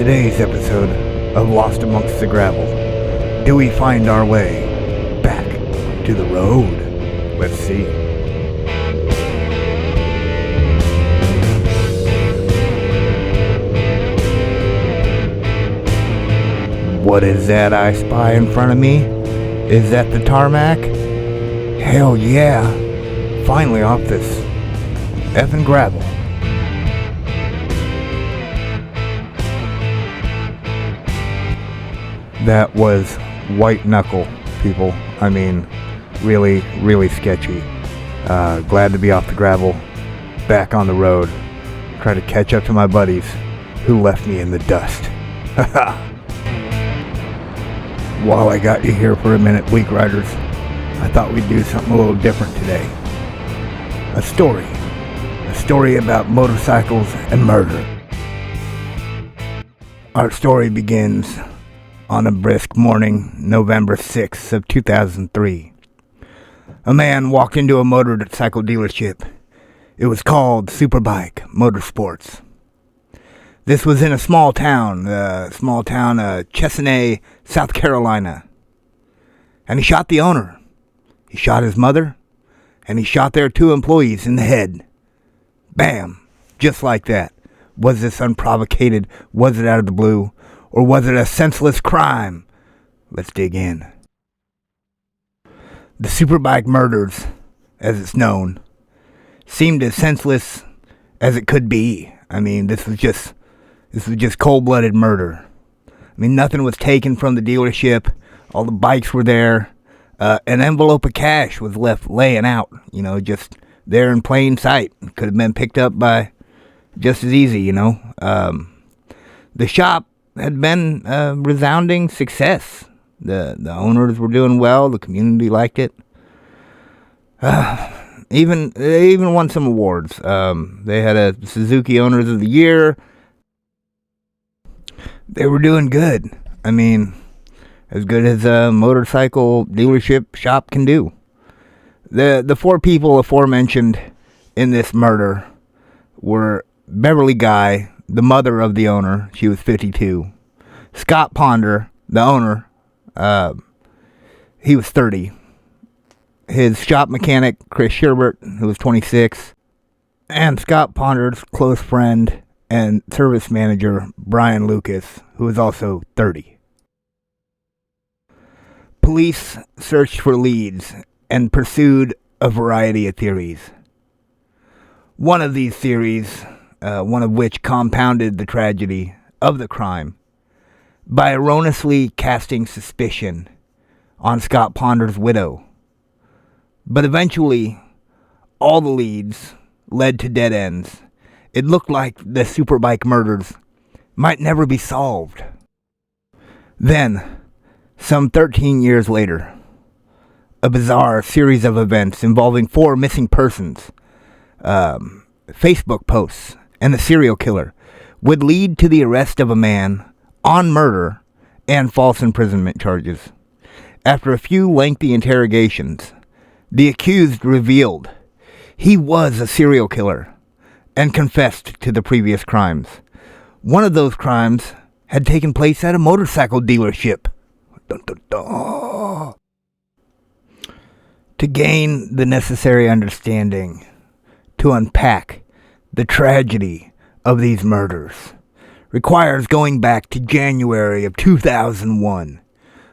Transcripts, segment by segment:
today's episode of Lost Amongst the Gravel, do we find our way back to the road? Let's see. What is that I spy in front of me? Is that the tarmac? Hell yeah! Finally off this effing gravel. That was white knuckle, people. I mean, really, really sketchy. Glad to be off the gravel, back on the road. Try to catch up to my buddies who left me in the dust. While I got you here for a minute, Week Riders, I thought we'd do something a little different today. A story about motorcycles and murder. Our story begins on a brisk morning, November 6th of 2003. A man walked into a motorcycle dealership. It was called Superbike Motorsports. This was in a small town, Chesapeake, South Carolina. And he shot the owner. He shot his mother, and he shot their two employees in the head. Bam! Just like that. Was this unprovocated? Was it out of the blue? Or was it a senseless crime? Let's dig in. The Superbike murders, as it's known, seemed as senseless as it could be. I mean, this was just cold-blooded murder. I mean, nothing was taken from the dealership. All the bikes were there. An envelope of cash was left laying out, just there in plain sight. Could have been picked up by just as easy, The shop had been a resounding success. The owners were doing well. The community liked it. They even won some awards. They had a Suzuki Owners of the Year. They were doing good. I mean, as good as a motorcycle dealership shop can do. The four people aforementioned in this murder were Beverly Guy, the mother of the owner. She was 52. Scott Ponder, the owner, he was 30. His shop mechanic, Chris Sherbert, who was 26. And Scott Ponder's close friend and service manager, Brian Lucas, who was also 30. Police searched for leads and pursued a variety of theories. One of these theories, one of which compounded the tragedy of the crime by erroneously casting suspicion on Scott Ponder's widow. But eventually, all the leads led to dead ends. It looked like the Superbike murders might never be solved. Then, some 13 years later, a bizarre series of events involving 4 missing persons, Facebook posts, and a serial killer would lead to the arrest of a man on murder and false imprisonment charges. After a few lengthy interrogations, the accused revealed he was a serial killer and confessed to the previous crimes. One of those crimes had taken place at a motorcycle dealership. Dun, dun, dun. To gain the necessary understanding, to unpack the tragedy of these murders, requires going back to January of 2001,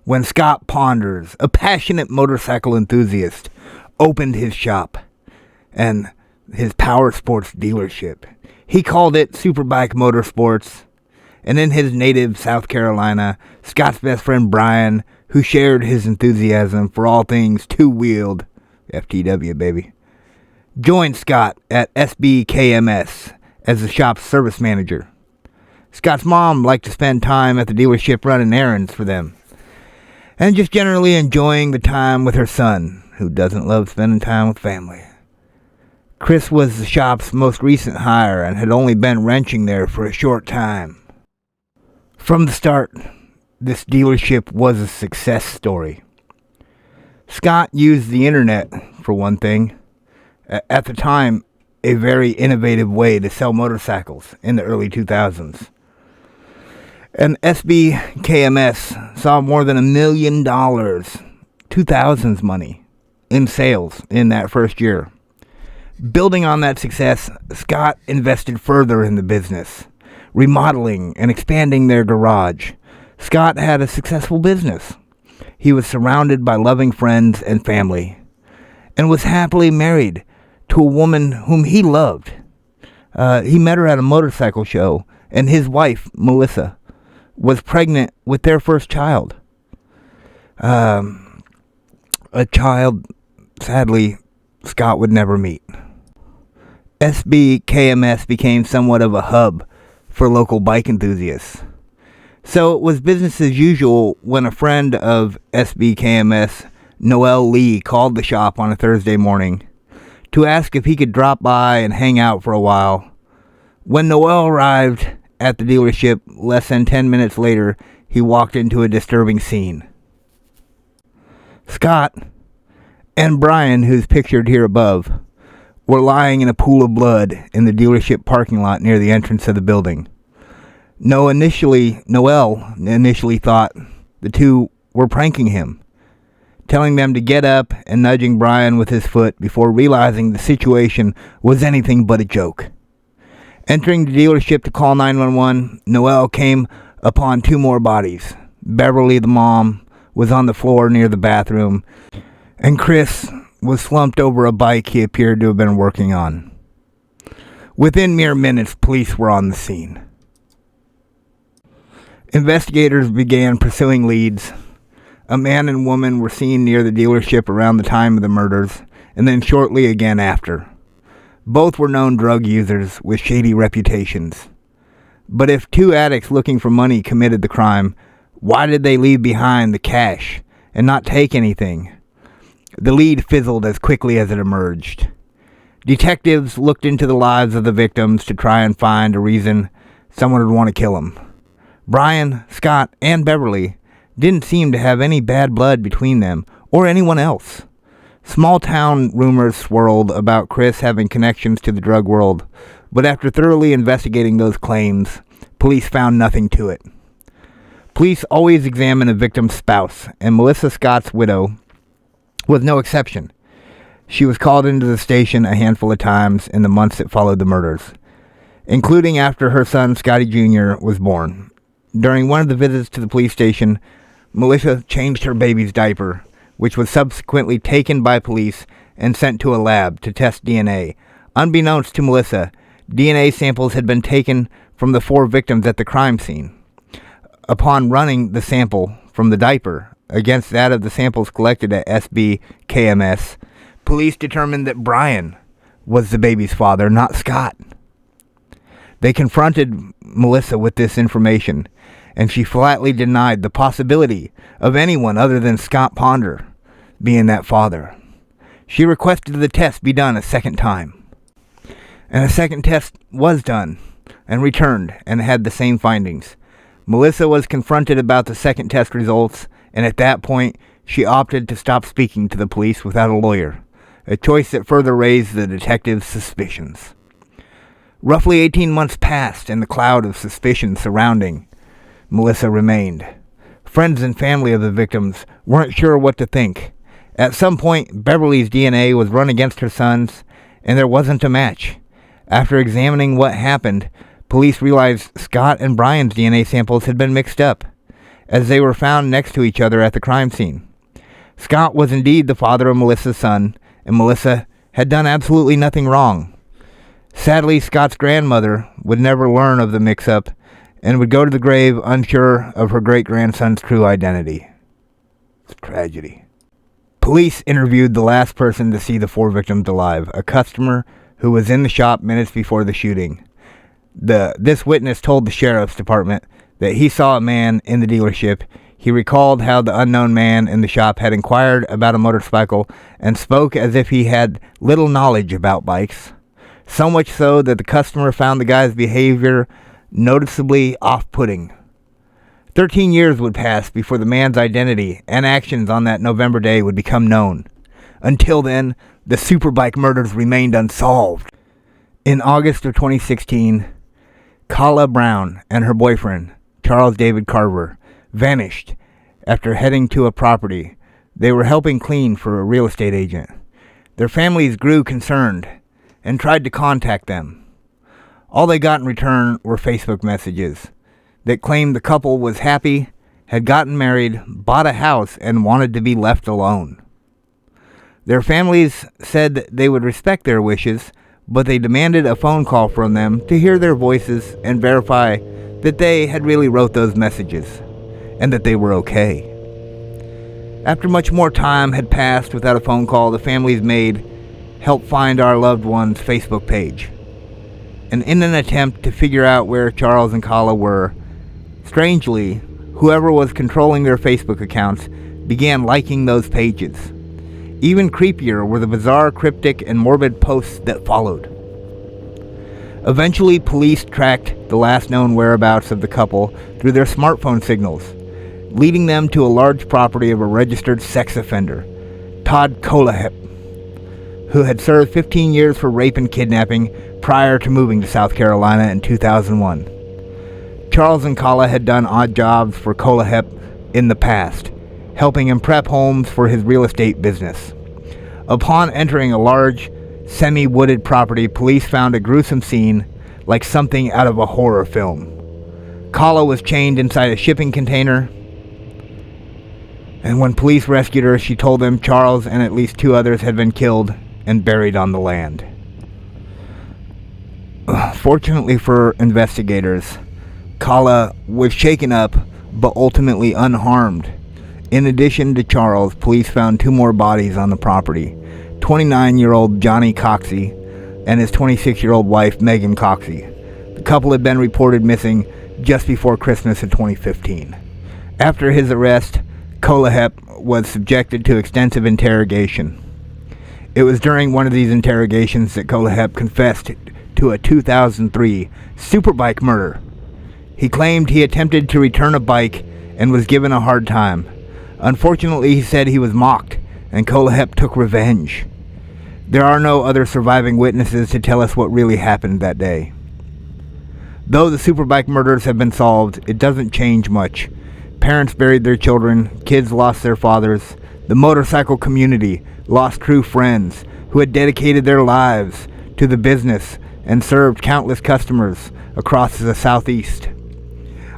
when Scott Ponders, a passionate motorcycle enthusiast, opened his shop and his power sports dealership. He called it Superbike Motorsports, and in his native South Carolina, Scott's best friend Brian, who shared his enthusiasm for all things two-wheeled, FTW baby, joined Scott at SBKMS as the shop's service manager. Scott's mom liked to spend time at the dealership running errands for them, and just generally enjoying the time with her son, who doesn't love spending time with family. Chris was the shop's most recent hire and had only been wrenching there for a short time. From the start, this dealership was a success story. Scott used the internet, for one thing. At the time, a very innovative way to sell motorcycles in the early 2000s. And SBKMS saw more than $1 million, 2000s money, in sales in that first year. Building on that success, Scott invested further in the business, remodeling and expanding their garage. Scott had a successful business. He was surrounded by loving friends and family, and was happily married to a woman whom he loved. He met her at a motorcycle show, and his wife, Melissa, was pregnant with their first child. A child, sadly, Scott would never meet. SBKMS became somewhat of a hub for local bike enthusiasts. So it was business as usual when a friend of SBKMS, L.a.g, called the shop on a Thursday morning to ask if he could drop by and hang out for a while. When Noel arrived at the dealership less than 10 minutes later, he walked into a disturbing scene. Scott and Brian, who's pictured here above, were lying in a pool of blood in the dealership parking lot near the entrance of the building. Noel initially thought the two were pranking him, telling them to get up and nudging Brian with his foot before realizing the situation was anything but a joke. Entering the dealership to call 911, Noel came upon two more bodies. Beverly, the mom, was on the floor near the bathroom, and Chris was slumped over a bike he appeared to have been working on. Within mere minutes, police were on the scene. Investigators began pursuing leads. A man and woman were seen near the dealership around the time of the murders, and then shortly again after. Both were known drug users with shady reputations. But if two addicts looking for money committed the crime, why did they leave behind the cash and not take anything? The lead fizzled as quickly as it emerged. Detectives looked into the lives of the victims to try and find a reason someone would want to kill them. Brian, Scott, and Beverly didn't seem to have any bad blood between them or anyone else. Small town rumors swirled about Chris having connections to the drug world, but after thoroughly investigating those claims, police found nothing to it. Police always examine a victim's spouse, and Melissa Scott's widow was no exception. She was called into the station a handful of times in the months that followed the murders, including after her son Scotty Jr. was born. During one of the visits to the police station, Melissa changed her baby's diaper, which was subsequently taken by police and sent to a lab to test DNA. Unbeknownst to Melissa, DNA samples had been taken from the 4 victims at the crime scene. Upon running the sample from the diaper against that of the samples collected at SBKMS, police determined that Brian was the baby's father, not Scott. They confronted Melissa with this information, and she flatly denied the possibility of anyone other than Scott Ponder being that father. She requested the test be done a second time, and a second test was done and returned and had the same findings. Melissa was confronted about the second test results, and at that point she opted to stop speaking to the police without a lawyer, a choice that further raised the detectives' suspicions. Roughly 18 months passed, and the cloud of suspicion surrounding Melissa remained. Friends and family of the victims weren't sure what to think. At some point, Beverly's DNA was run against her son's, and there wasn't a match. After examining what happened, police realized Scott and Brian's DNA samples had been mixed up, as they were found next to each other at the crime scene. Scott was indeed the father of Melissa's son, and Melissa had done absolutely nothing wrong. Sadly, Scott's grandmother would never learn of the mix-up and would go to the grave unsure of her great-grandson's true identity. It's a tragedy. Police interviewed the last person to see the 4 victims alive, a customer who was in the shop minutes before the shooting. This witness told the sheriff's department that he saw a man in the dealership. He recalled how the unknown man in the shop had inquired about a motorcycle and spoke as if he had little knowledge about bikes. So much so that the customer found the guy's behavior noticeably off-putting. 13 years would pass before the man's identity and actions on that November day would become known. Until then, the Superbike murders remained unsolved. In August of 2016, Kala Brown and her boyfriend, Charles David Carver, vanished after heading to a property they were helping clean for a real estate agent. Their families grew concerned and tried to contact them. All they got in return were Facebook messages that claimed the couple was happy, had gotten married, bought a house, and wanted to be left alone. Their families said that they would respect their wishes, but they demanded a phone call from them to hear their voices and verify that they had really wrote those messages and that they were okay. After much more time had passed without a phone call, the family's maid helped find our loved one's Facebook page. And in an attempt to figure out where Charles and Kala were, strangely, whoever was controlling their Facebook accounts began liking those pages. Even creepier were the bizarre, cryptic, and morbid posts that followed. Eventually, police tracked the last known whereabouts of the couple through their smartphone signals, leading them to a large property of a registered sex offender, Todd Kolahep, who had served 15 years for rape and kidnapping prior to moving to South Carolina in 2001. Charles and Kala had done odd jobs for Kolahep in the past, helping him prep homes for his real estate business. Upon entering a large, semi-wooded property, police found a gruesome scene like something out of a horror film. Kala was chained inside a shipping container, and when police rescued her, she told them Charles and at least 2 others had been killed and buried on the land. Fortunately for investigators, Kala was shaken up but ultimately unharmed. In addition to Charles, police found 2 more bodies on the property, 29-year-old Johnny Coxey and his 26-year-old wife Megan Coxey. The couple had been reported missing just before Christmas of 2015. After his arrest, Kolahep was subjected to extensive interrogation. It was during one of these interrogations that Kolahep confessed to a 2003 superbike murder. He claimed he attempted to return a bike and was given a hard time. Unfortunately, he said he was mocked, and Kolahep took revenge. There are no other surviving witnesses to tell us what really happened that day. Though the superbike murders have been solved, it doesn't change much. Parents buried their children, kids lost their fathers, the motorcycle community lost true friends who had dedicated their lives to the business and served countless customers across the Southeast.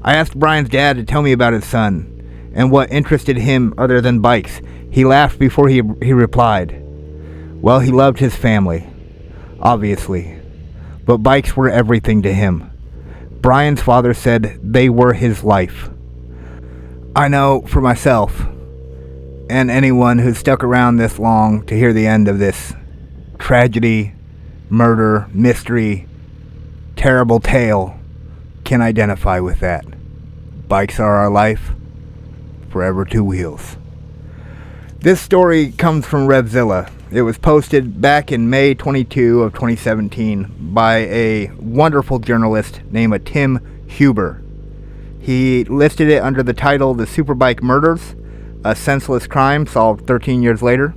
I asked Brian's dad to tell me about his son and what interested him other than bikes. He laughed before he replied. Well, he loved his family, obviously, but bikes were everything to him. Brian's father said they were his life. I know for myself, and anyone who's stuck around this long to hear the end of this tragedy, murder, mystery, terrible tale, can identify with that. Bikes are our life, forever 2 wheels. This story comes from Revzilla. It was posted back in May 22 of 2017 by a wonderful journalist named Tim Huber. He listed it under the title The Superbike Murders, a senseless crime solved 13 years later.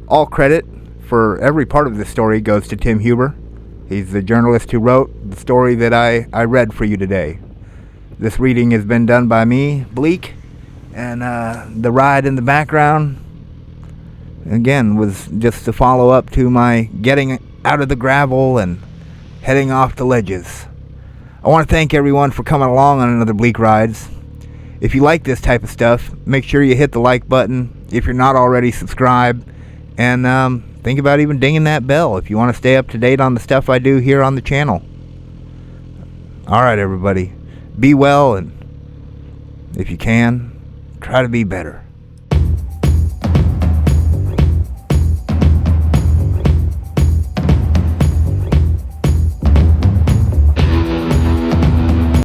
All credit for every part of this story goes to Tim Huber. He's the journalist who wrote the story that I read for you today. This reading has been done by me, Bleak, and the ride in the background, again, was just a follow-up to my getting out of the gravel and heading off the ledges. I want to thank everyone for coming along on another Bleak Rides. If you like this type of stuff, make sure you hit the like button. If you're not already, subscribe. And think about even dinging that bell if you want to stay up to date on the stuff I do here on the channel. Alright, everybody. Be well, and if you can, try to be better.